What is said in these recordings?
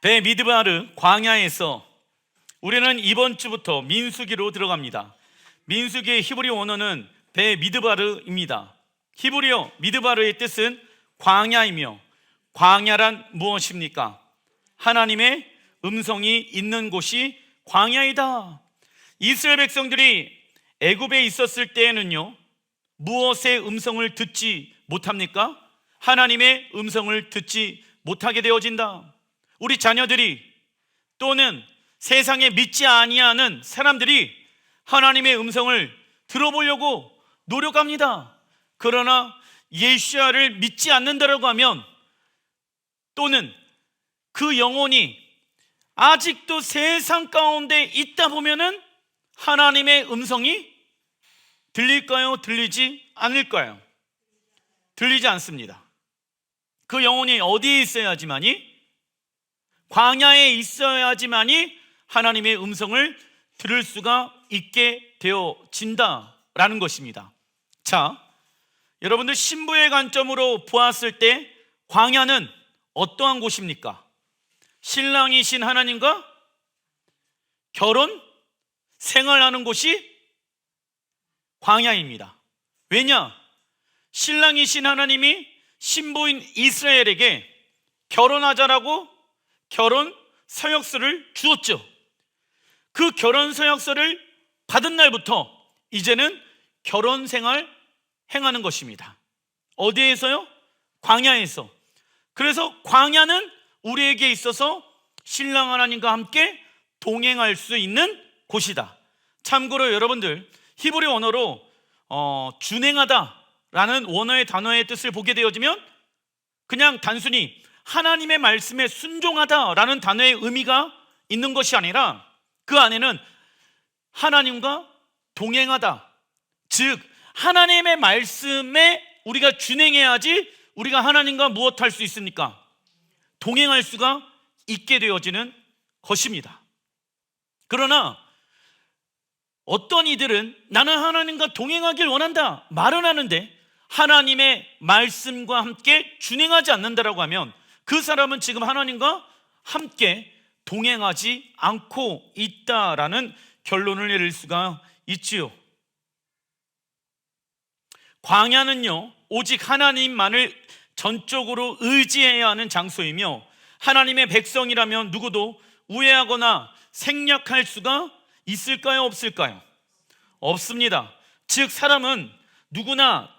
배 미드바르 광야에서 우리는 이번 주부터 민수기로 들어갑니다. 민수기의 히브리 원어는 배 미드바르입니다. 히브리어 미드바르의 뜻은 광야이며, 광야란 무엇입니까? 하나님의 음성이 있는 곳이 광야이다. 이스라엘 백성들이 애굽에 있었을 때에는요, 무엇의 음성을 듣지 못합니까? 하나님의 음성을 듣지 못하게 되어진다. 우리 자녀들이 또는 세상에 믿지 아니하는 사람들이 하나님의 음성을 들어보려고 노력합니다. 그러나 예수야를 믿지 않는다라고 하면, 또는 그 영혼이 아직도 세상 가운데 있다 보면은 하나님의 음성이 들릴까요? 들리지 않을까요? 들리지 않습니다. 그 영혼이 어디에 있어야지만이, 광야에 있어야지만이 하나님의 음성을 들을 수가 있게 되어진다라는 것입니다. 자, 여러분들 신부의 관점으로 보았을 때 광야는 어떠한 곳입니까? 신랑이신 하나님과 결혼 생활하는 곳이 광야입니다. 왜냐? 신랑이신 하나님이 신부인 이스라엘에게 결혼하자라고 결혼 서약서를 주었죠. 그 결혼 서약서를 받은 날부터 이제는 결혼 생활 행하는 것입니다. 어디에서요? 광야에서. 그래서 광야는 우리에게 있어서 신랑 하나님과 함께 동행할 수 있는 곳이다. 참고로 여러분들, 히브리 원어로 준행하다라는 원어의 단어의 뜻을 보게 되어지면 그냥 단순히 하나님의 말씀에 순종하다라는 단어의 의미가 있는 것이 아니라, 그 안에는 하나님과 동행하다, 즉 하나님의 말씀에 우리가 준행해야지 우리가 하나님과 무엇할 수 있습니까? 동행할 수가 있게 되어지는 것입니다. 그러나 어떤 이들은 나는 하나님과 동행하길 원한다 말은 하는데 하나님의 말씀과 함께 준행하지 않는다라고 하면 그 사람은 지금 하나님과 함께 동행하지 않고 있다라는 결론을 내릴 수가 있지요. 광야는요, 오직 하나님만을 전적으로 의지해야 하는 장소이며, 하나님의 백성이라면 누구도 우회하거나 생략할 수가 있을까요? 없을까요? 없습니다. 즉 사람은 누구나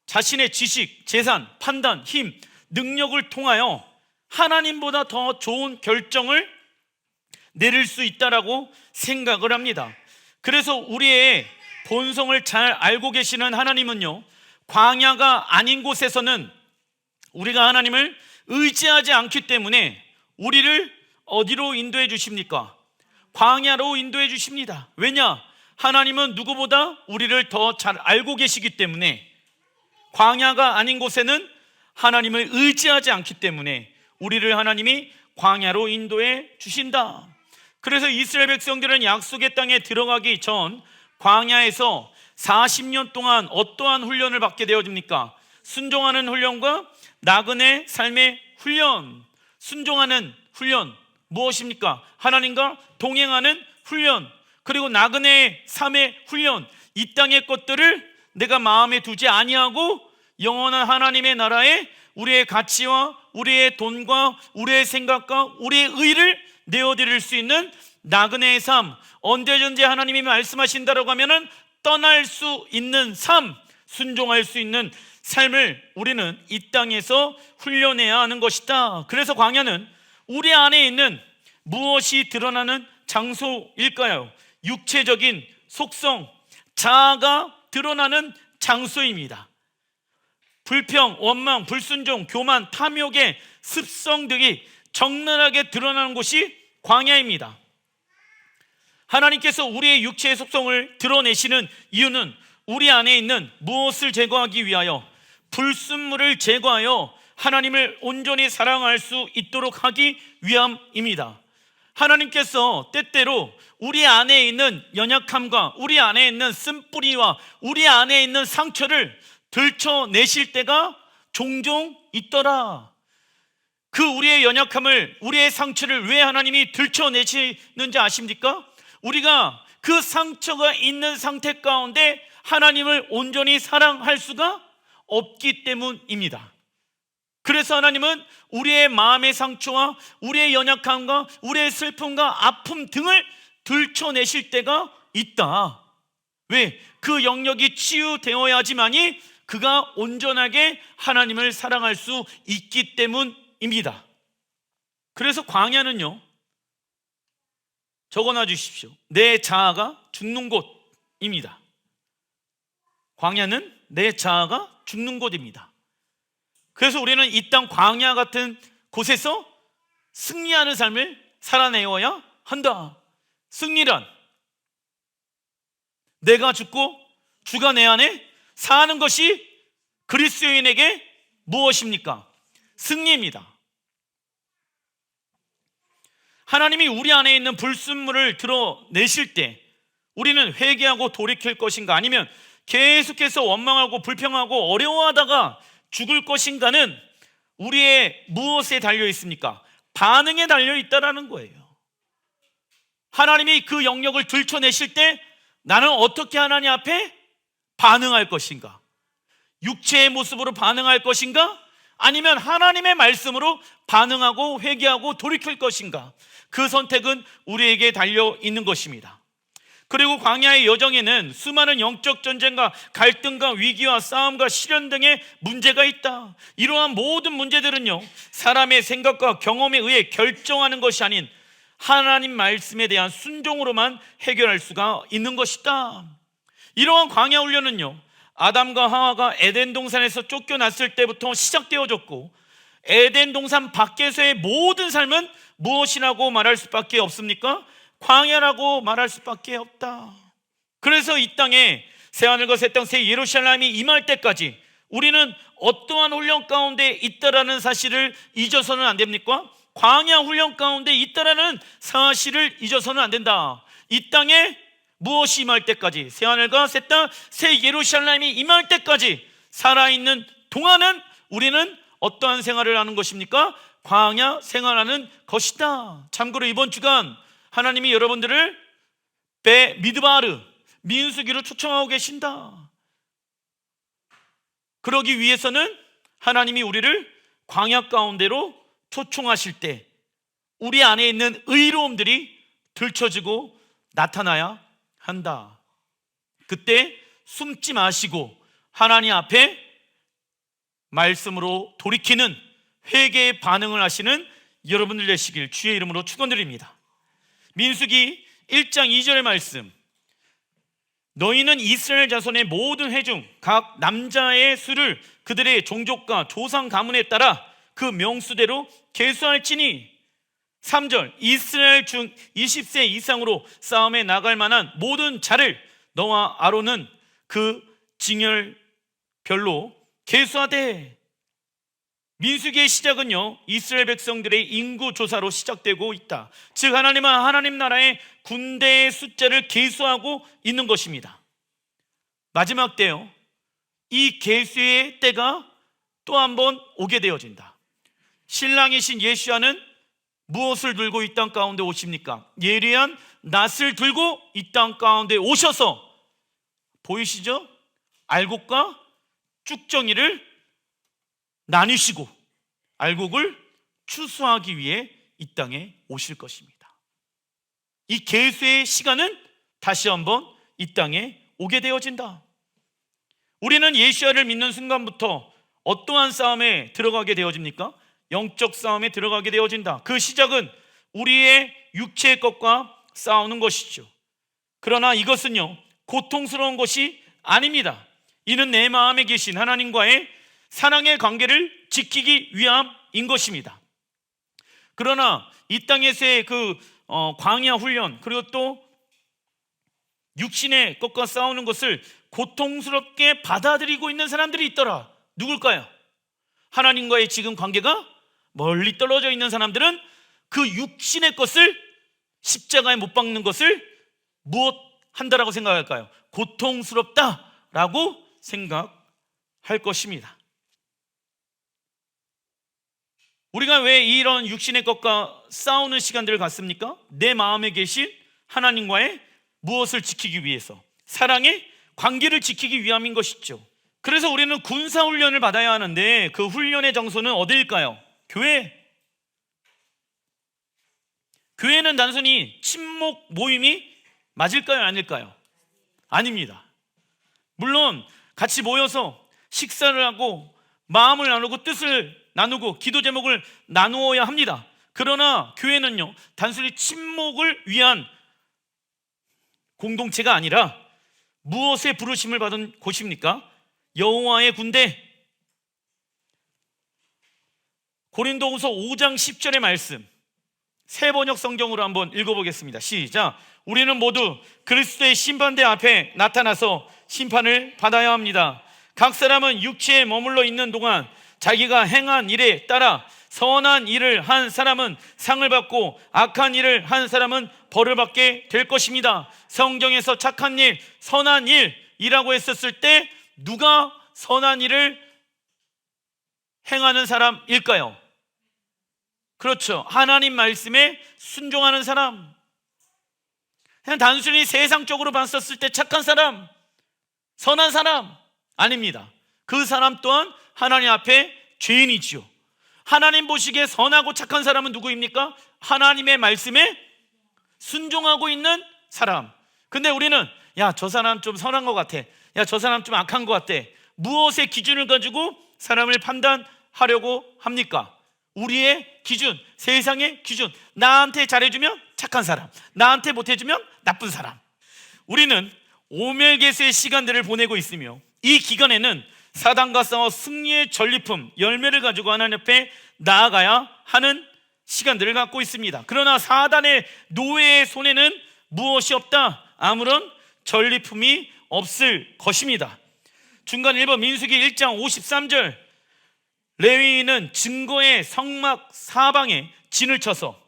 자신의 지식, 재산, 판단, 힘, 능력을 통하여 하나님보다 더 좋은 결정을 내릴 수 있다라고 생각을 합니다. 그래서 우리의 본성을 잘 알고 계시는 하나님은요, 광야가 아닌 곳에서는 우리가 하나님을 의지하지 않기 때문에 우리를 어디로 인도해 주십니까? 광야로 인도해 주십니다. 왜냐? 하나님은 누구보다 우리를 더 잘 알고 계시기 때문에, 광야가 아닌 곳에는 하나님을 의지하지 않기 때문에 우리를 하나님이 광야로 인도해 주신다. 그래서 이스라엘 백성들은 약속의 땅에 들어가기 전 광야에서 40년 동안 어떠한 훈련을 받게 되어집니까? 순종하는 훈련과 나그네 삶의 훈련. 순종하는 훈련 무엇입니까? 하나님과 동행하는 훈련, 그리고 나그네의 삶의 훈련. 이 땅의 것들을 내가 마음에 두지 아니하고 영원한 하나님의 나라에 우리의 가치와 우리의 돈과 우리의 생각과 우리의 의를 내어드릴 수 있는 나그네의 삶, 언제든지 하나님이 말씀하신다라고 하면은 떠날 수 있는 삶, 순종할 수 있는 삶을 우리는 이 땅에서 훈련해야 하는 것이다. 그래서 광야는 우리 안에 있는 무엇이 드러나는 장소일까요? 육체적인 속성, 자아가 드러나는 장소입니다. 불평, 원망, 불순종, 교만, 탐욕의 습성 등이 적나라하게 드러나는 곳이 광야입니다. 하나님께서 우리의 육체의 속성을 드러내시는 이유는 우리 안에 있는 무엇을 제거하기 위하여? 불순물을 제거하여 하나님을 온전히 사랑할 수 있도록 하기 위함입니다. 하나님께서 때때로 우리 안에 있는 연약함과 우리 안에 있는 쓴뿌리와 우리 안에 있는 상처를 들춰내실 때가 종종 있더라. 그 우리의 연약함을, 우리의 상처를 왜 하나님이 들춰내시는지 아십니까? 우리가 그 상처가 있는 상태 가운데 하나님을 온전히 사랑할 수가 없기 때문입니다. 그래서 하나님은 우리의 마음의 상처와 우리의 연약함과 우리의 슬픔과 아픔 등을 들춰내실 때가 있다. 왜? 그 영역이 치유되어야지만이 그가 온전하게 하나님을 사랑할 수 있기 때문입니다. 그래서 광야는요, 적어놔 주십시오. 내 자아가 죽는 곳입니다. 광야는 내 자아가 죽는 곳입니다. 그래서 우리는 이 땅 광야 같은 곳에서 승리하는 삶을 살아내어야 한다. 승리란 내가 죽고 주가 내 안에 사는 것이 그리스도인에게 무엇입니까? 승리입니다. 하나님이 우리 안에 있는 불순물을 드러내실 때 우리는 회개하고 돌이킬 것인가, 아니면 계속해서 원망하고 불평하고 어려워하다가 죽을 것인가는 우리의 무엇에 달려 있습니까? 반응에 달려 있다라는 거예요. 하나님이 그 영역을 들춰내실 때 나는 어떻게 하나님 앞에 반응할 것인가? 육체의 모습으로 반응할 것인가? 아니면 하나님의 말씀으로 반응하고 회개하고 돌이킬 것인가? 그 선택은 우리에게 달려 있는 것입니다. 그리고 광야의 여정에는 수많은 영적 전쟁과 갈등과 위기와 싸움과 시련 등의 문제가 있다. 이러한 모든 문제들은요, 사람의 생각과 경험에 의해 결정하는 것이 아닌 하나님 말씀에 대한 순종으로만 해결할 수가 있는 것이다. 이러한 광야 훈련은요, 아담과 하와가 에덴 동산에서 쫓겨났을 때부터 시작되어졌고, 에덴 동산 밖에서의 모든 삶은 무엇이라고 말할 수밖에 없습니까? 광야라고 말할 수밖에 없다. 그래서 이 땅에 새하늘과 새 땅 새 예루살렘이 임할 때까지 우리는 어떠한 훈련 가운데 있다라는 사실을 잊어서는 안 됩니까? 광야 훈련 가운데 있다라는 사실을 잊어서는 안 된다. 이 땅에 무엇이 임할 때까지, 새하늘과 새 땅 새 예루살렘이 임할 때까지 살아있는 동안은 우리는 어떠한 생활을 하는 것입니까? 광야 생활하는 것이다. 참고로 이번 주간 하나님이 여러분들을 미드바르 민수기로 초청하고 계신다. 그러기 위해서는 하나님이 우리를 광야 가운데로 초청하실 때 우리 안에 있는 의로움들이 들춰지고 나타나야 한다. 그때 숨지 마시고 하나님 앞에 말씀으로 돌이키는 회개의 반응을 하시는 여러분들 되시길 주의 이름으로 축원드립니다. 민수기 1장 2절의 말씀, 너희는 이스라엘 자손의 모든 회중 각 남자의 수를 그들의 종족과 조상 가문에 따라 그 명수대로 계수할지니. 3절, 이스라엘 중 20세 이상으로 싸움에 나갈 만한 모든 자를 너와 아론은 그 징열별로 계수하되. 민수기의 시작은요, 이스라엘 백성들의 인구 조사로 시작되고 있다. 즉 하나님은 하나님 나라의 군대의 숫자를 계수하고 있는 것입니다. 마지막 때요, 이 계수의 때가 또 한 번 오게 되어진다. 신랑이신 예수와는 무엇을 들고 이 땅 가운데 오십니까? 예리한 낫을 들고 이 땅 가운데 오셔서, 보이시죠? 알곡과 쭉정이를 나누시고 알곡을 추수하기 위해 이 땅에 오실 것입니다. 이 계수의 시간은 다시 한번 이 땅에 오게 되어진다. 우리는 예수야를 믿는 순간부터 어떠한 싸움에 들어가게 되어집니까? 영적 싸움에 들어가게 되어진다. 그 시작은 우리의 육체의 것과 싸우는 것이죠. 그러나 이것은요, 고통스러운 것이 아닙니다. 이는 내 마음에 계신 하나님과의 사랑의 관계를 지키기 위함인 것입니다. 그러나 이 땅에서의 광야 훈련, 그리고 또 육신의 것과 싸우는 것을 고통스럽게 받아들이고 있는 사람들이 있더라. 누굴까요? 하나님과의 지금 관계가 멀리 떨어져 있는 사람들은 그 육신의 것을, 십자가에 못 박는 것을 무엇 한다라고 생각할까요? 고통스럽다라고 생각할 것입니다. 우리가 왜 이런 육신의 것과 싸우는 시간들을 갖습니까? 내 마음에 계신 하나님과의 무엇을 지키기 위해서, 사랑의 관계를 지키기 위함인 것이죠. 그래서 우리는 군사훈련을 받아야 하는데 그 훈련의 장소는 어디일까요? 교회. 교회는 단순히 친목 모임이 맞을까요? 아닐까요? 아닙니다. 물론 같이 모여서 식사를 하고 마음을 나누고 뜻을 나누고 기도 제목을 나누어야 합니다. 그러나 교회는요, 단순히 친목을 위한 공동체가 아니라 무엇에 부르심을 받은 곳입니까? 여호와의 군대. 고린도후서 5장 10절의 말씀, 새 번역 성경으로 한번 읽어보겠습니다. 시작. 우리는 모두 그리스도의 심판대 앞에 나타나서 심판을 받아야 합니다. 각 사람은 육체에 머물러 있는 동안 자기가 행한 일에 따라 선한 일을 한 사람은 상을 받고 악한 일을 한 사람은 벌을 받게 될 것입니다. 성경에서 착한 일, 선한 일이라고 했었을 때 누가 선한 일을 행하는 사람일까요? 그렇죠. 하나님 말씀에 순종하는 사람. 그냥 단순히 세상적으로 봤었을 때 착한 사람, 선한 사람 아닙니다. 그 사람 또한 하나님 앞에 죄인이지요. 하나님 보시기에 선하고 착한 사람은 누구입니까? 하나님의 말씀에 순종하고 있는 사람. 근데 우리는 야, 저 사람 좀 선한 것 같아, 야, 저 사람 좀 악한 것 같아. 무엇의 기준을 가지고 사람을 판단하려고 합니까? 우리의 기준, 세상의 기준. 나한테 잘해주면 착한 사람, 나한테 못해주면 나쁜 사람. 우리는 오멜게스의 시간들을 보내고 있으며 이 기간에는 사단과 싸워 승리의 전리품, 열매를 가지고 하나님 앞에 나아가야 하는 시간들을 갖고 있습니다. 그러나 사단의 노예의 손에는 무엇이 없다? 아무런 전리품이 없을 것입니다. 중간 1번 민수기 1장 53절, 레위인은 증거의 성막 사방에 진을 쳐서,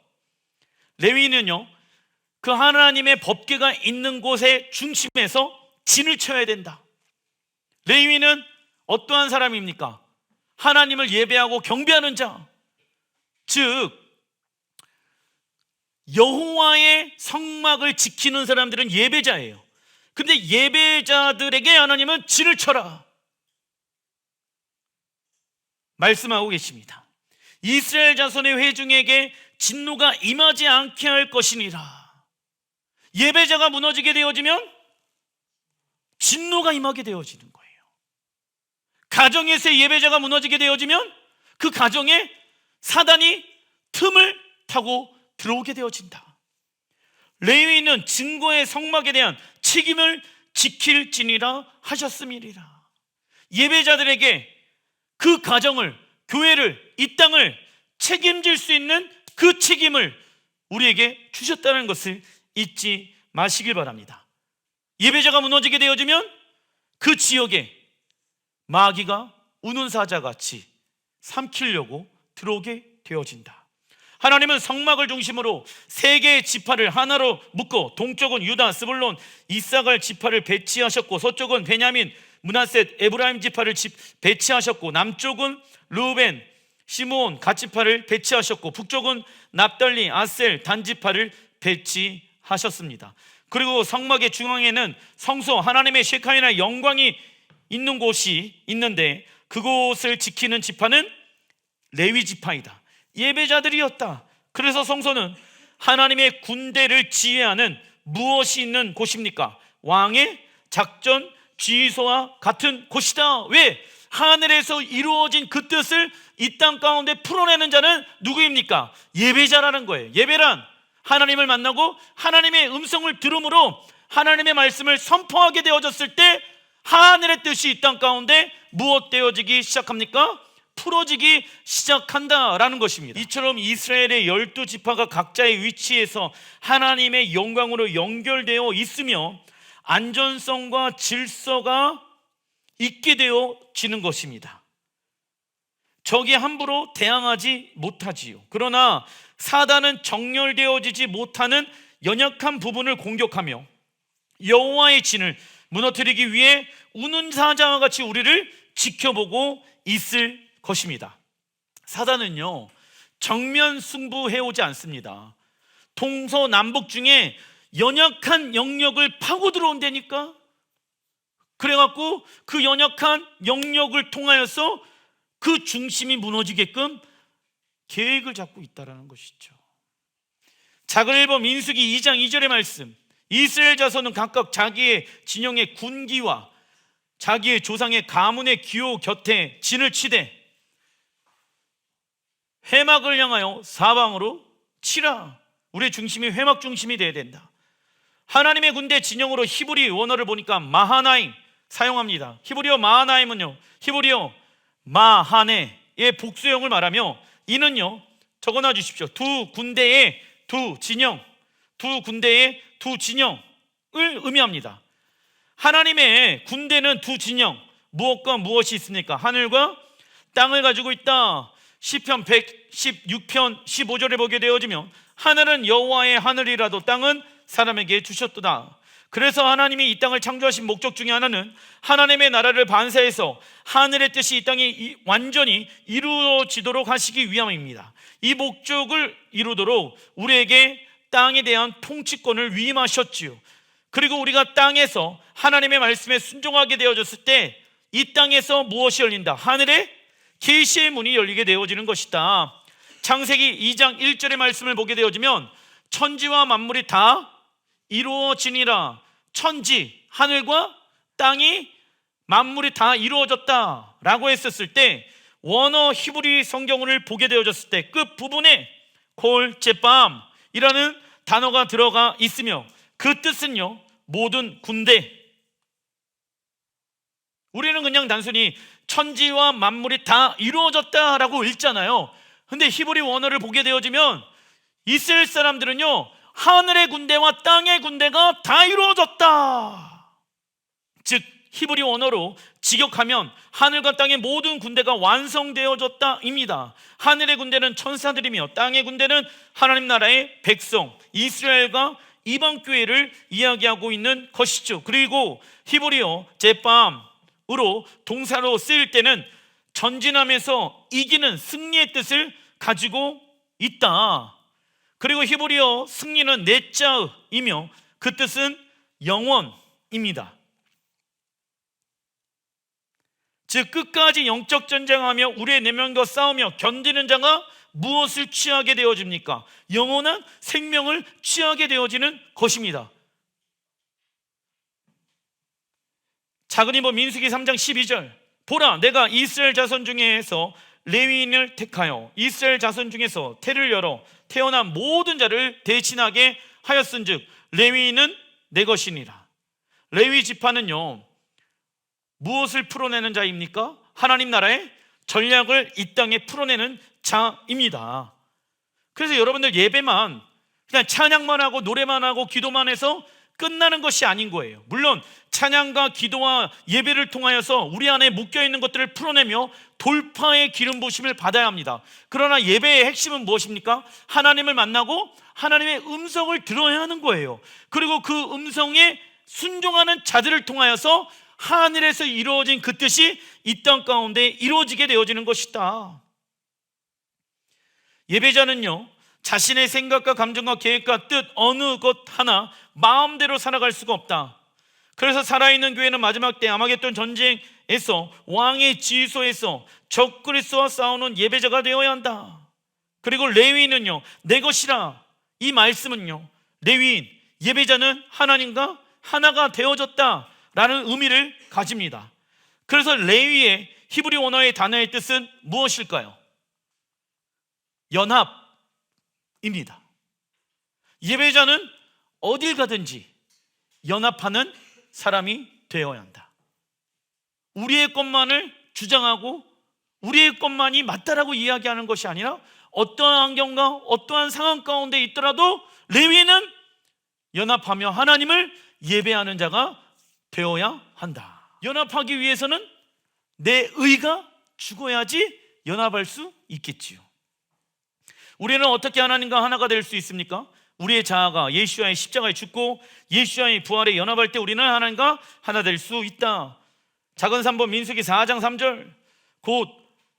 레위인은요, 그 하나님의 법궤가 있는 곳의 중심에서 진을 쳐야 된다. 레위인은 어떠한 사람입니까? 하나님을 예배하고 경배하는 자, 즉 여호와의 성막을 지키는 사람들은 예배자예요. 근데 예배자들에게 하나님은 진을 쳐라 말씀하고 계십니다. 이스라엘 자손의 회중에게 진노가 임하지 않게 할 것이니라. 예배자가 무너지게 되어지면 진노가 임하게 되어지는 거예요. 가정에서의 예배자가 무너지게 되어지면 그 가정에 사단이 틈을 타고 들어오게 되어진다. 레위인은 증거의 성막에 대한 책임을 지킬지니라 하셨음이니라. 예배자들에게 그 가정을, 교회를, 이 땅을 책임질 수 있는 그 책임을 우리에게 주셨다는 것을 잊지 마시길 바랍니다. 예배자가 무너지게 되어지면 그 지역에 마귀가 우는 사자같이 삼키려고 들어오게 되어진다. 하나님은 성막을 중심으로 세 개의 지파를 하나로 묶어 동쪽은 유다, 스불론, 이사갈 지파를 배치하셨고, 서쪽은 베냐민, 므낫셋, 에브라임 지파를 배치하셨고, 남쪽은 르우벤, 시므온, 갓 지파를 배치하셨고, 북쪽은 납달리, 아셀, 단 지파를 배치하셨습니다. 그리고 성막의 중앙에는 성소, 하나님의 셰카이나 영광이 있는 곳이 있는데 그곳을 지키는 지파는 레위 지파이다. 예배자들이었다. 그래서 성소는 하나님의 군대를 지휘하는 무엇이 있는 곳입니까? 왕의 작전 지휘소와 같은 곳이다. 왜? 하늘에서 이루어진 그 뜻을 이 땅 가운데 풀어내는 자는 누구입니까? 예배자라는 거예요. 예배란 하나님을 만나고 하나님의 음성을 들음으로 하나님의 말씀을 선포하게 되어졌을 때 하늘의 뜻이 이 땅 가운데 무엇 되어지기 시작합니까? 풀어지기 시작한다라는 것입니다. 이처럼 이스라엘의 12지파가 각자의 위치에서 하나님의 영광으로 연결되어 있으며 안전성과 질서가 있게 되어지는 것입니다. 적이 함부로 대항하지 못하지요. 그러나 사단은 정렬되어지지 못하는 연약한 부분을 공격하며 여호와의 진을 무너뜨리기 위해 우는 사자와 같이 우리를 지켜보고 있을 것입니다. 사단은요, 정면 승부해오지 않습니다. 동서남북 중에 연약한 영역을 파고 들어온다니까. 그래갖고 그 연약한 영역을 통하여서 그 중심이 무너지게끔 계획을 잡고 있다는 것이죠. 작은 일본 민수기 2장 2절의 말씀, 이스라엘 자손은 각각 자기의 진영의 군기와 자기의 조상의 가문의 기호 곁에 진을 치되 회막을 향하여 사방으로 치라. 우리의 중심이 회막 중심이 되어야 된다. 하나님의 군대 진영으로 히브리 원어를 보니까 마하나임 사용합니다. 히브리어 마하나임은요, 히브리어 마하네의 복수형을 말하며, 이는요, 적어놔 주십시오. 두 군대의 두 진영, 두 군대의 두 진영을 의미합니다. 하나님의 군대는 두 진영, 무엇과 무엇이 있습니까? 하늘과 땅을 가지고 있다. 시편 116편 15절에 보게 되어지면 하늘은 여호와의 하늘이라도 땅은 사람에게 주셨도다. 그래서 하나님이 이 땅을 창조하신 목적 중에 하나는 하나님의 나라를 반사해서 하늘의 뜻이 이 땅에 완전히 이루어지도록 하시기 위함입니다. 이 목적을 이루도록 우리에게 땅에 대한 통치권을 위임하셨지요. 그리고 우리가 땅에서 하나님의 말씀에 순종하게 되어졌을 때 이 땅에서 무엇이 열린다? 하늘의 계시의 문이 열리게 되어지는 것이다. 창세기 2장 1절의 말씀을 보게 되어지면 천지와 만물이 다 이루어지니라. 천지, 하늘과 땅이 만물이 다 이루어졌다라고 했었을 때, 원어 히브리 성경을 보게 되어졌을 때 끝부분에 콜제밤이라는 단어가 들어가 있으며, 그 뜻은요, 모든 군대. 우리는 그냥 단순히 천지와 만물이 다 이루어졌다라고 읽잖아요. 근데 히브리 원어를 보게 되어지면 이스라엘 사람들은요, 하늘의 군대와 땅의 군대가 다 이루어졌다. 즉 히브리 원어로 직역하면 하늘과 땅의 모든 군대가 완성되어졌다입니다. 하늘의 군대는 천사들이며 땅의 군대는 하나님 나라의 백성 이스라엘과 이방 교회를 이야기하고 있는 것이죠. 그리고 히브리어 제밤으로 동사로 쓰일 때는 전진하면서 이기는 승리의 뜻을 가지고 있다. 그리고 히브리어 승리는 네자이며 그 뜻은 영원입니다. 즉 끝까지 영적 전쟁하며 우리의 내면과 싸우며 견디는 자가 무엇을 취하게 되어집니까? 영원한 생명을 취하게 되어지는 것입니다. 작은 이보 민수기 3장 12절, 보라 내가 이스라엘 자손 중에서 레위인을 택하여 이스라엘 자손 중에서 태를 열어 태어난 모든 자를 대신하게 하였은즉 레위인은 내 것이니라. 레위 지파는요, 무엇을 풀어내는 자입니까? 하나님 나라의 전략을 이 땅에 풀어내는 자입니다. 그래서 여러분들 예배만 그냥 찬양만 하고 노래만 하고 기도만 해서 끝나는 것이 아닌 거예요. 물론 찬양과 기도와 예배를 통하여서 우리 안에 묶여있는 것들을 풀어내며 돌파의 기름 부으심을 받아야 합니다. 그러나 예배의 핵심은 무엇입니까? 하나님을 만나고 하나님의 음성을 들어야 하는 거예요. 그리고 그 음성에 순종하는 자들을 통하여서 하늘에서 이루어진 그 뜻이 이 땅 가운데 이루어지게 되어지는 것이다. 예배자는요, 자신의 생각과 감정과 계획과 뜻 어느 것 하나 마음대로 살아갈 수가 없다. 그래서 살아있는 교회는 마지막 때 아마겟돈 전쟁에서 왕의 지휘소에서 적 그리스도와 싸우는 예배자가 되어야 한다. 그리고 레위인은요, 내 것이라. 이 말씀은요, 레위인, 예배자는 하나님과 하나가 되어졌다라는 의미를 가집니다. 그래서 레위의 히브리 원어의 단어의 뜻은 무엇일까요? 연합입니다. 예배자는 어딜 가든지 연합하는 사람이 되어야 한다. 우리의 것만을 주장하고 우리의 것만이 맞다라고 이야기하는 것이 아니라 어떠한 환경과 어떠한 상황 가운데 있더라도 레위는 연합하며 하나님을 예배하는 자가 되어야 한다. 연합하기 위해서는 내 의가 죽어야지 연합할 수 있겠지요. 우리는 어떻게 하나님과 하나가 될 수 있습니까? 우리의 자아가 예수와의 십자가에 죽고 예수와의 부활에 연합할 때 우리는 하나님과 하나 될 수 있다. 작은 3번 민수기 4장 3절, 곧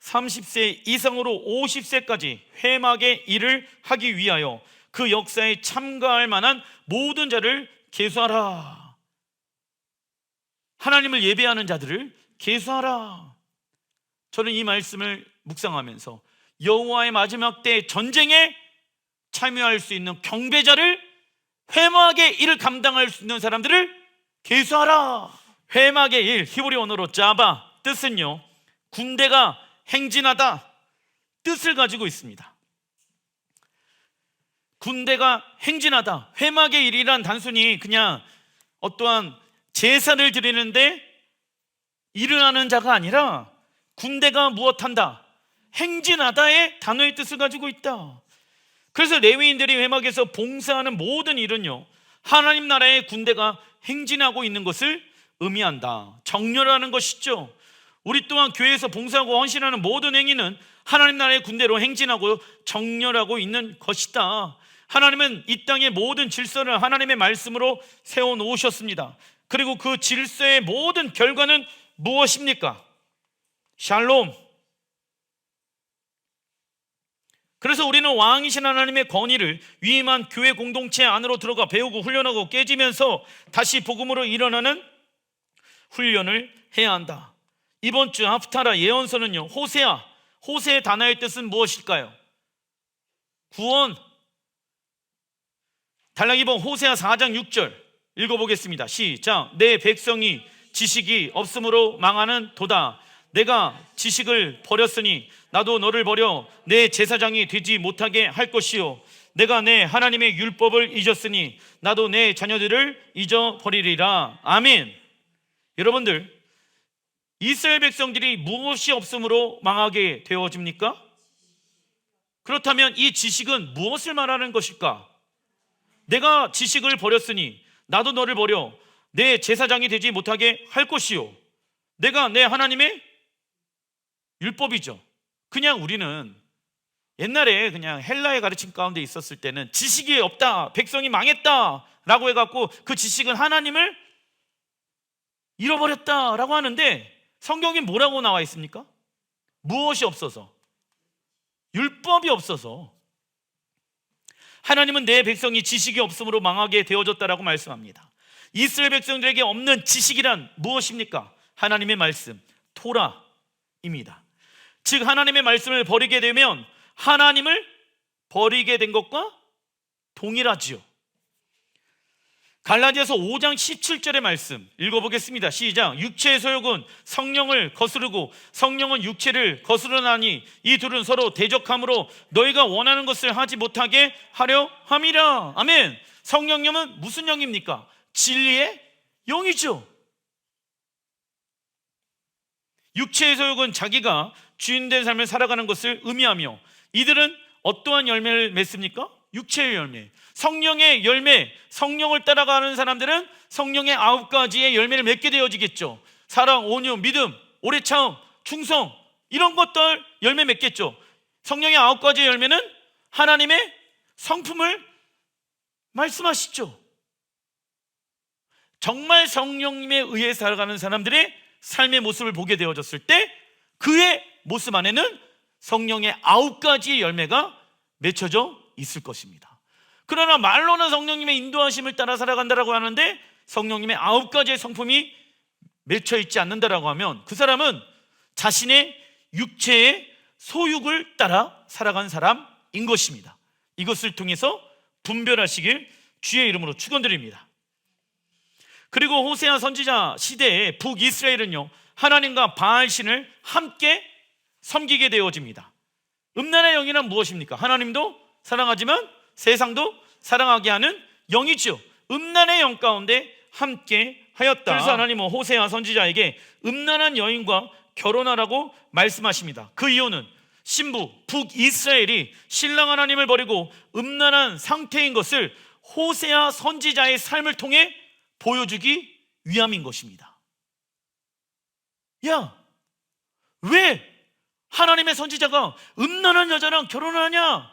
30세 이상으로 50세까지 회막의 일을 하기 위하여 그 역사에 참가할 만한 모든 자를 계수하라. 하나님을 예배하는 자들을 계수하라. 저는 이 말씀을 묵상하면서 여호와의 마지막 때 전쟁에 참여할 수 있는 경배자를, 회막의 일을 감당할 수 있는 사람들을 계수하라. 회막의 일, 히브리 언어로 자바, 뜻은요 군대가 행진하다 뜻을 가지고 있습니다. 군대가 행진하다, 회막의 일이란 단순히 그냥 어떠한 제사를 드리는데 일을 하는 자가 아니라 군대가 무엇한다, 행진하다의 단어의 뜻을 가지고 있다. 그래서 레위인들이 회막에서 봉사하는 모든 일은요 하나님 나라의 군대가 행진하고 있는 것을 의미한다. 정렬하는 것이죠. 우리 또한 교회에서 봉사하고 헌신하는 모든 행위는 하나님 나라의 군대로 행진하고 정렬하고 있는 것이다. 하나님은 이 땅의 모든 질서를 하나님의 말씀으로 세워놓으셨습니다. 그리고 그 질서의 모든 결과는 무엇입니까? 샬롬. 그래서 우리는 왕이신 하나님의 권위를 위임한 교회 공동체 안으로 들어가 배우고 훈련하고 깨지면서 다시 복음으로 일어나는 훈련을 해야 한다. 이번 주 하프타라 예언서는요 호세의 단어의 뜻은 무엇일까요? 구원. 달라기본 호세아 4장 6절 읽어보겠습니다. 시작. 내 백성이 지식이 없으므로 망하는 도다. 내가 지식을 버렸으니 나도 너를 버려 내 제사장이 되지 못하게 할 것이요 내가 내 하나님의 율법을 잊었으니 나도 내 자녀들을 잊어버리리라. 아멘. 여러분들, 이스라엘 백성들이 무엇이 없으므로 망하게 되어집니까? 그렇다면 이 지식은 무엇을 말하는 것일까? 내가 지식을 버렸으니 나도 너를 버려 내 제사장이 되지 못하게 할 것이요 내가 내 하나님의 율법이죠. 그냥 우리는 옛날에 그냥 헬라의 가르침 가운데 있었을 때는 지식이 없다, 백성이 망했다 라고 해갖고 그 지식은 하나님을 잃어버렸다 라고 하는데, 성경에 뭐라고 나와 있습니까? 무엇이 없어서? 율법이 없어서. 하나님은 내 백성이 지식이 없으므로 망하게 되어졌다라고 말씀합니다. 이스라엘 백성들에게 없는 지식이란 무엇입니까? 하나님의 말씀, 토라입니다. 즉 하나님의 말씀을 버리게 되면 하나님을 버리게 된 것과 동일하지요. 갈라디아서 5장 17절의 말씀 읽어보겠습니다. 시작. 육체의 소욕은 성령을 거스르고 성령은 육체를 거스르나니 이 둘은 서로 대적함으로 너희가 원하는 것을 하지 못하게 하려 함이라. 아멘. 성령님은 무슨 영입니까? 진리의 영이죠. 육체의 소욕은 자기가 주인된 삶을 살아가는 것을 의미하며 이들은 어떠한 열매를 맺습니까? 육체의 열매. 성령의 열매, 성령을 따라가는 사람들은 성령의 9가지의 열매를 맺게 되어지겠죠. 사랑, 온유, 믿음, 오래 참음, 충성, 이런 것들 열매 맺겠죠. 성령의 9가지의 열매는 하나님의 성품을 말씀하시죠. 정말 성령님에 의해 살아가는 사람들의 삶의 모습을 보게 되어졌을 때 그의 모습 안에는 성령의 9가지의 열매가 맺혀져 있을 것입니다. 그러나 말로는 성령님의 인도하심을 따라 살아간다라고 하는데 성령님의 9가지의 성품이 맺혀 있지 않는다라고 하면 그 사람은 자신의 육체의 소욕을 따라 살아간 사람인 것입니다. 이것을 통해서 분별하시길 주의 이름으로 축원드립니다. 그리고 호세아 선지자 시대에 북이스라엘은요 하나님과 바알신을 함께 섬기게 되어집니다. 음란의 영이란 무엇입니까? 하나님도 사랑하지만 세상도 사랑하게 하는 영이죠. 음란의 영 가운데 함께 하였다. 그래서 하나님은 호세아 선지자에게 음란한 여인과 결혼하라고 말씀하십니다. 그 이유는 신부 북이스라엘이 신랑 하나님을 버리고 음란한 상태인 것을 호세아 선지자의 삶을 통해 보여주기 위함인 것입니다. 야, 왜 하나님의 선지자가 음란한 여자랑 결혼하냐?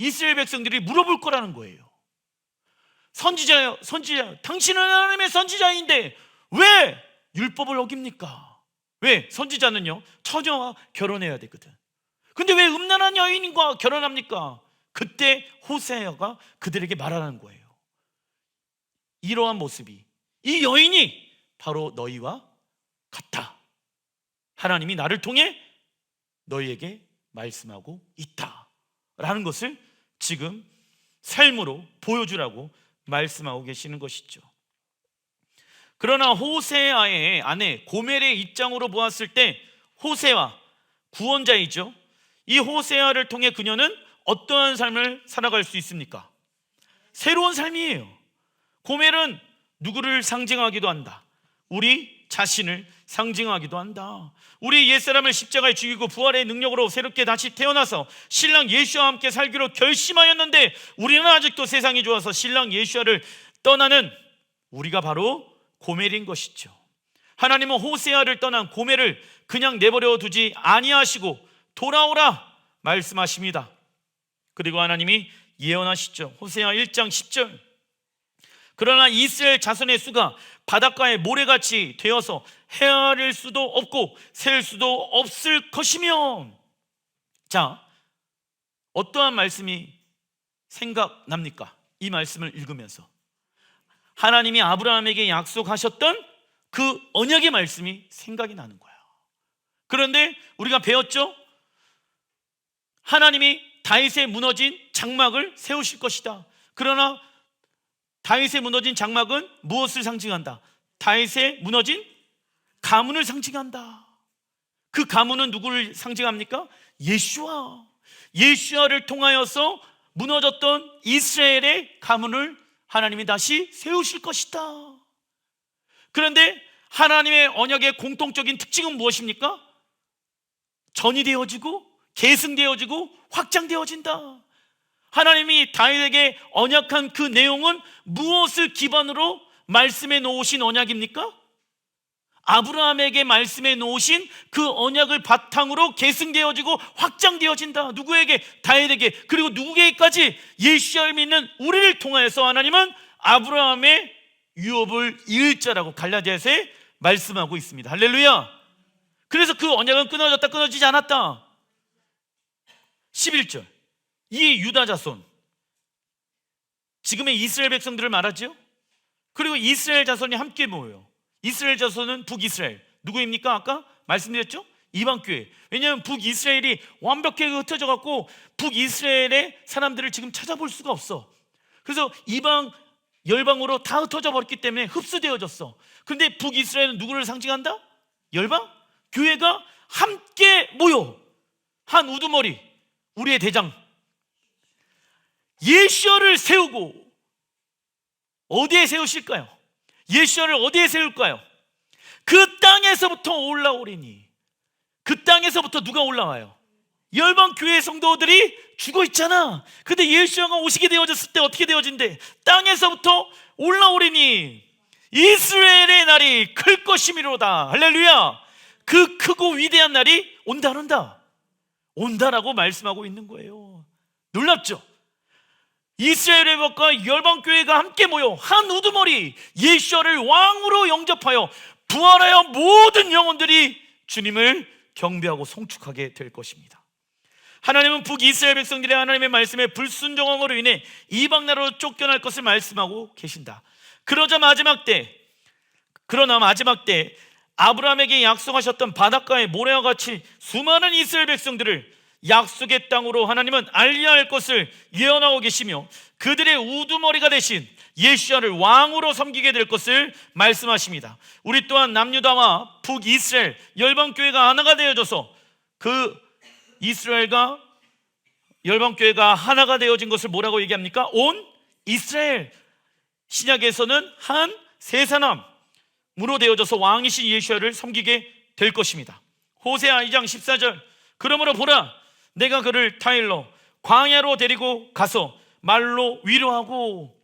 이스라엘 백성들이 물어볼 거라는 거예요. 선지자, 당신은 하나님의 선지자인데 왜 율법을 어깁니까? 왜? 선지자는요, 처녀와 결혼해야 되거든. 근데 왜 음란한 여인과 결혼합니까? 그때 호세아가 그들에게 말하는 거예요. 이러한 모습이, 이 여인이 바로 너희와 같다. 하나님이 나를 통해 너희에게 말씀하고 있다라는 것을 지금 삶으로 보여주라고 말씀하고 계시는 것이죠. 그러나 호세아의 아내 고멜의 입장으로 보았을 때 호세아, 구원자이죠, 이 호세아를 통해 그녀는 어떠한 삶을 살아갈 수 있습니까? 새로운 삶이에요. 고멜은 누구를 상징하기도 한다? 우리 자신을 상징하기도 한다. 우리 옛사람을 십자가에 죽이고 부활의 능력으로 새롭게 다시 태어나서 신랑 예수와 함께 살기로 결심하였는데 우리는 아직도 세상이 좋아서 신랑 예수를 떠나는 우리가 바로 고멜인 것이죠. 하나님은 호세아를 떠난 고멜을 그냥 내버려 두지 아니하시고 돌아오라 말씀하십니다. 그리고 하나님이 예언하시죠. 호세아 1장 10절, 그러나 이스라엘 자손의 수가 바닷가의 모래같이 되어서 헤아릴 수도 없고 셀 수도 없을 것이며. 자, 어떠한 말씀이 생각납니까? 이 말씀을 읽으면서 하나님이 아브라함에게 약속하셨던 그 언약의 말씀이 생각이 나는 거예요. 그런데 우리가 배웠죠? 하나님이 다윗의 무너진 장막을 세우실 것이다. 그러나 다윗의 무너진 장막은 무엇을 상징한다? 다윗의 무너진 가문을 상징한다. 그 가문은 누구를 상징합니까? 예수와, 예수와를 통하여서 무너졌던 이스라엘의 가문을 하나님이 다시 세우실 것이다. 그런데 하나님의 언약의 공통적인 특징은 무엇입니까? 전이되어지고 계승되어지고 확장되어진다. 하나님이 다윗에게 언약한 그 내용은 무엇을 기반으로 말씀해 놓으신 언약입니까? 아브라함에게 말씀해 놓으신 그 언약을 바탕으로 계승되어지고 확장되어진다. 누구에게? 다윗에게. 그리고 누구에게까지? 예수를 믿는 우리를 통하여서 하나님은 아브라함의 유업을 이을 자라고 갈라디아서에 말씀하고 있습니다. 할렐루야. 그래서 그 언약은 끊어졌다, 끊어지지 않았다. 11절, 이 유다 자손, 지금의 이스라엘 백성들을 말하죠. 그리고 이스라엘 자손이 함께 모여요. 이스라엘 자손은 북이스라엘, 누구입니까? 아까 말씀드렸죠? 이방교회. 왜냐하면 북이스라엘이 완벽하게 흩어져 갖고 북이스라엘의 사람들을 지금 찾아볼 수가 없어. 그래서 이방 열방으로 다 흩어져 버렸기 때문에 흡수되어졌어. 그런데 북이스라엘은 누구를 상징한다? 열방? 교회가 함께 모여 한 우두머리, 우리의 대장 예수를 세우고, 어디에 세우실까요? 예수를 어디에 세울까요? 그 땅에서부터 올라오리니. 그 땅에서부터 누가 올라와요? 열방 교회 성도들이 죽어 있잖아. 근데 예수가 오시게 되어졌을 때 어떻게 되어진대? 땅에서부터 올라오리니 이스라엘의 날이 클 것이미로다. 할렐루야. 그 크고 위대한 날이 온다, 온다라고 말씀하고 있는 거예요. 놀랍죠? 이스라엘의 법과 열방교회가 함께 모여 한 우두머리 예수를 왕으로 영접하여 부활하여 모든 영혼들이 주님을 경배하고 송축하게 될 것입니다. 하나님은 북이스라엘 백성들의 하나님의 말씀에 불순종함으로 인해 이방 나라로 쫓겨날 것을 말씀하고 계신다. 그러나 마지막 때 아브라함에게 약속하셨던 바닷가의 모래와 같이 수많은 이스라엘 백성들을 약속의 땅으로 하나님은 알리할 것을 예언하고 계시며 그들의 우두머리가 되신 예수야를 왕으로 섬기게 될 것을 말씀하십니다. 우리 또한 남유다와 북이스라엘 열방교회가 하나가 되어져서 그 이스라엘과 열방교회가 하나가 되어진 것을 뭐라고 얘기합니까? 온 이스라엘. 신약에서는 한 세 사람으로 되어져서 왕이신 예수야를 섬기게 될 것입니다. 호세아 2장 14절, 그러므로 보라, 내가 그를 타일로 광야로 데리고 가서 말로 위로하고.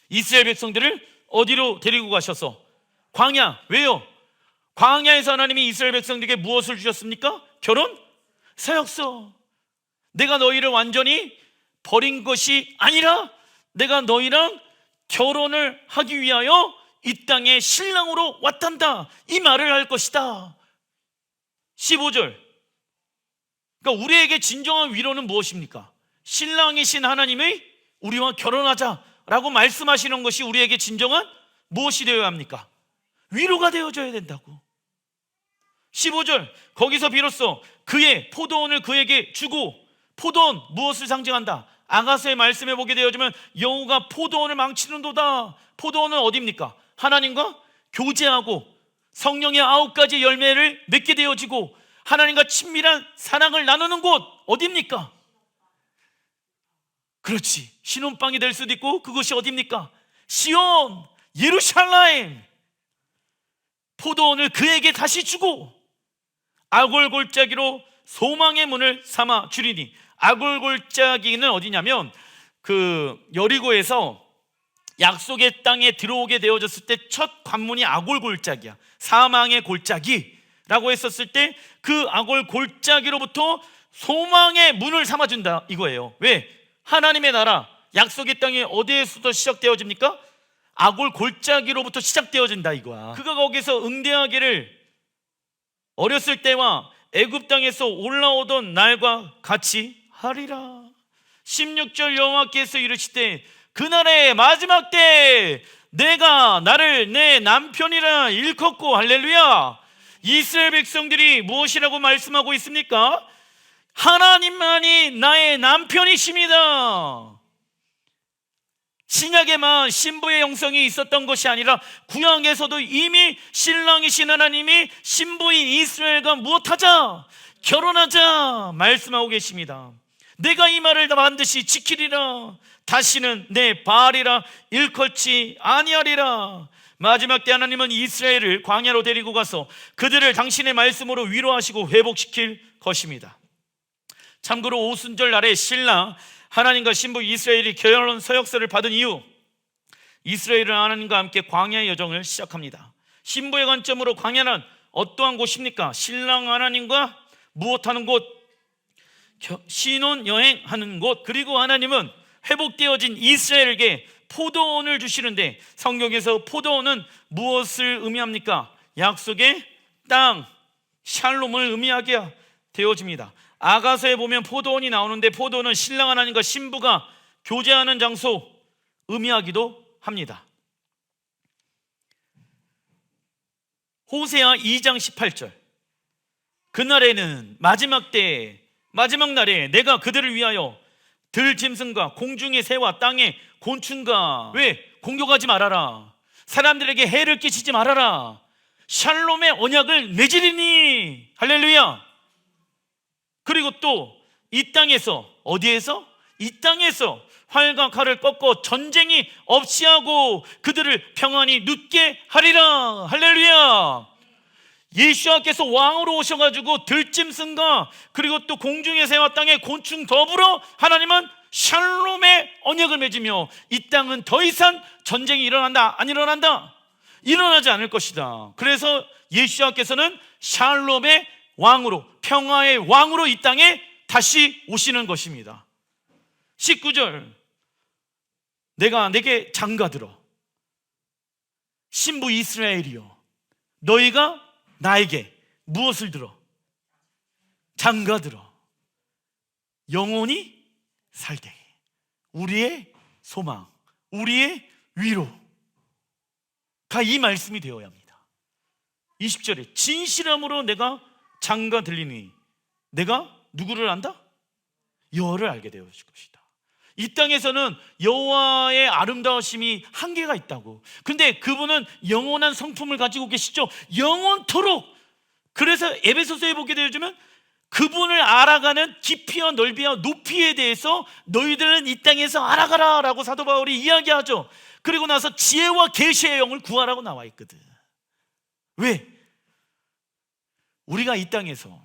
이스라엘 백성들을 어디로 데리고 가셔서? 광야. 왜요? 광야에서 하나님이 이스라엘 백성들에게 무엇을 주셨습니까? 결혼? 사역서. 내가 너희를 완전히 버린 것이 아니라 내가 너희랑 결혼을 하기 위하여 이 땅에 신랑으로 왔단다, 이 말을 할 것이다. 15절. 그러니까 우리에게 진정한 위로는 무엇입니까? 신랑이신 하나님의 우리와 결혼하자라고 말씀하시는 것이 우리에게 진정한 무엇이 되어야 합니까? 위로가 되어줘야 된다고. 15절, 거기서 비로소 그의 포도원을 그에게 주고, 포도원 무엇을 상징한다? 아가서의 말씀에 보게 되어지면 여호가 포도원을 망치는도다. 포도원은 어디입니까? 하나님과 교제하고 성령의 9가지 열매를 맺게 되어지고 하나님과 친밀한 사랑을 나누는 곳 어디입니까? 그렇지, 신혼방이 될 수도 있고 그것이 어디입니까? 시온, 예루살렘. 포도원을 그에게 다시 주고 아골골짜기로 소망의 문을 삼아 주리니. 아골골짜기는 어디냐면 그 여리고에서 약속의 땅에 들어오게 되어졌을 때 첫 관문이 아골골짜기야. 사망의 골짜기라고 했었을 때 그 아골골짜기로부터 소망의 문을 삼아준다 이거예요. 왜? 하나님의 나라, 약속의 땅이 어디에서부터 시작되어집니까? 아골골짜기로부터 시작되어진다 이거야. 그가 거기서 응대하기를 어렸을 때와 애굽 땅에서 올라오던 날과 같이 하리라. 16절, 여호와께서 이르시되 그날의 마지막 때 내가 나를 내 남편이라 일컫고. 할렐루야. 이스라엘 백성들이 무엇이라고 말씀하고 있습니까? 하나님만이 나의 남편이십니다. 신약에만 신부의 형성이 있었던 것이 아니라 구약에서도 이미 신랑이신 하나님이 신부인 이스라엘과 무엇하자? 결혼하자 말씀하고 계십니다. 내가 이 말을 반드시 지키리라. 다시는 내 바알이라 일컫지 아니하리라. 마지막 때 하나님은 이스라엘을 광야로 데리고 가서 그들을 당신의 말씀으로 위로하시고 회복시킬 것입니다. 참고로 오순절 날에 신랑 하나님과 신부 이스라엘이 결혼 서약서를 받은 이후 이스라엘은 하나님과 함께 광야의 여정을 시작합니다. 신부의 관점으로 광야는 어떠한 곳입니까? 신랑 하나님과 무엇하는 곳? 신혼여행하는 곳. 그리고 하나님은 회복되어진 이스라엘에게 포도원을 주시는데 성경에서 포도원은 무엇을 의미합니까? 약속의 땅, 샬롬을 의미하게 되어집니다. 아가서에 보면 포도원이 나오는데 포도원은 신랑 하나님과 신부가 교제하는 장소 의미하기도 합니다. 호세아 2장 18절. 그날에는 마지막 날에 내가 그들을 위하여 들짐승과 공중의 새와 땅의 곤충과. 왜? 공격하지 말아라. 사람들에게 해를 끼치지 말아라. 샬롬의 언약을 맺으리니. 할렐루야. 그리고 또 이 땅에서, 어디에서? 이 땅에서 활과 칼을 꺾어 전쟁이 없이 하고 그들을 평안히 눕게 하리라. 할렐루야. 예수님께서 왕으로 오셔가지고 들짐승과 그리고 또 공중의 새와 땅의 곤충 더불어 하나님은 샬롬의 언약을 맺으며 이 땅은 더 이상 전쟁이 일어난다? 안 일어난다? 일어나지 않을 것이다. 그래서 예수님께서는 샬롬의 왕으로, 평화의 왕으로 이 땅에 다시 오시는 것입니다. 19절. 내가 내게 장가들어 신부 이스라엘이여 너희가 나에게 무엇을 들어? 장가들어 영원히 살되. 우리의 소망, 우리의 위로가 이 말씀이 되어야 합니다. 20절에 진실함으로 내가 장가 들리니 내가 누구를 안다? 여호와를 알게 되어질 것이다. 이 땅에서는 여호와의 아름다우심이 한계가 있다고. 근데 그분은 영원한 성품을 가지고 계시죠. 영원토록. 그래서 에베소서에 보게 되어지면 그분을 알아가는 깊이와 넓이와 높이에 대해서 너희들은 이 땅에서 알아가라 라고 사도 바울이 이야기하죠. 그리고 나서 지혜와 계시의 영을 구하라고 나와 있거든. 왜? 우리가 이 땅에서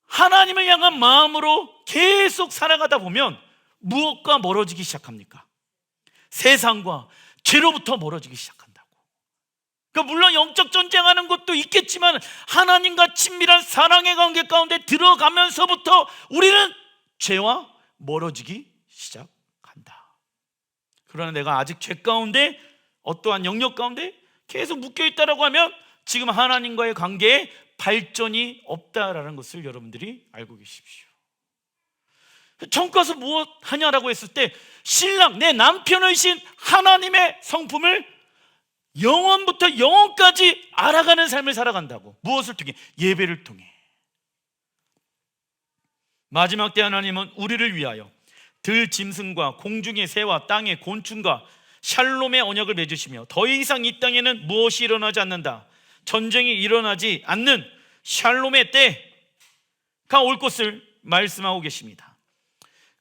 하나님을 향한 마음으로 계속 살아가다 보면 무엇과 멀어지기 시작합니까? 세상과 죄로부터 멀어지기 시작한다고. 그러니까 물론 영적 전쟁하는 것도 있겠지만 하나님과 친밀한 사랑의 관계 가운데 들어가면서부터 우리는 죄와 멀어지기 시작한다. 그러나 내가 아직 죄 가운데, 어떠한 영역 가운데 계속 묶여있다라고 하면 지금 하나님과의 관계에 발전이 없다라는 것을 여러분들이 알고 계십시오. 천국 가서 무엇 하냐라고 했을 때 신랑, 내 남편이신 하나님의 성품을 영원부터 영원까지 알아가는 삶을 살아간다고. 무엇을 통해? 예배를 통해. 마지막 때 하나님은 우리를 위하여 들짐승과 공중의 새와 땅의 곤충과 샬롬의 언약을 맺으시며 더 이상 이 땅에는 무엇이 일어나지 않는다, 전쟁이 일어나지 않는 샬롬의 때가 올 것을 말씀하고 계십니다.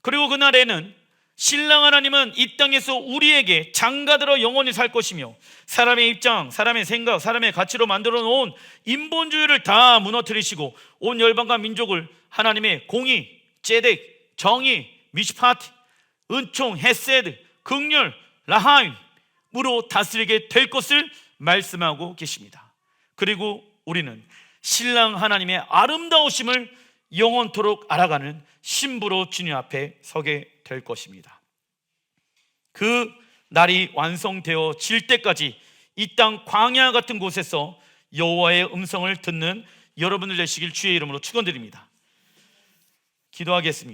그리고 그날에는 신랑 하나님은 이 땅에서 우리에게 장가들어 영원히 살 것이며 사람의 입장, 사람의 생각, 사람의 가치로 만들어 놓은 인본주의를 다 무너뜨리시고 온 열방과 민족을 하나님의 공의, 제덱, 정의, 미시파트, 은총, 헤세드, 긍휼, 라하임으로 다스리게 될 것을 말씀하고 계십니다. 그리고 우리는 신랑 하나님의 아름다우심을 영원토록 알아가는 신부로 주님 앞에 서게 될 것입니다. 그 날이 완성되어질 때까지 이 땅 광야 같은 곳에서 여호와의 음성을 듣는 여러분들 되시길 주의 이름으로 축원드립니다. 기도하겠습니다.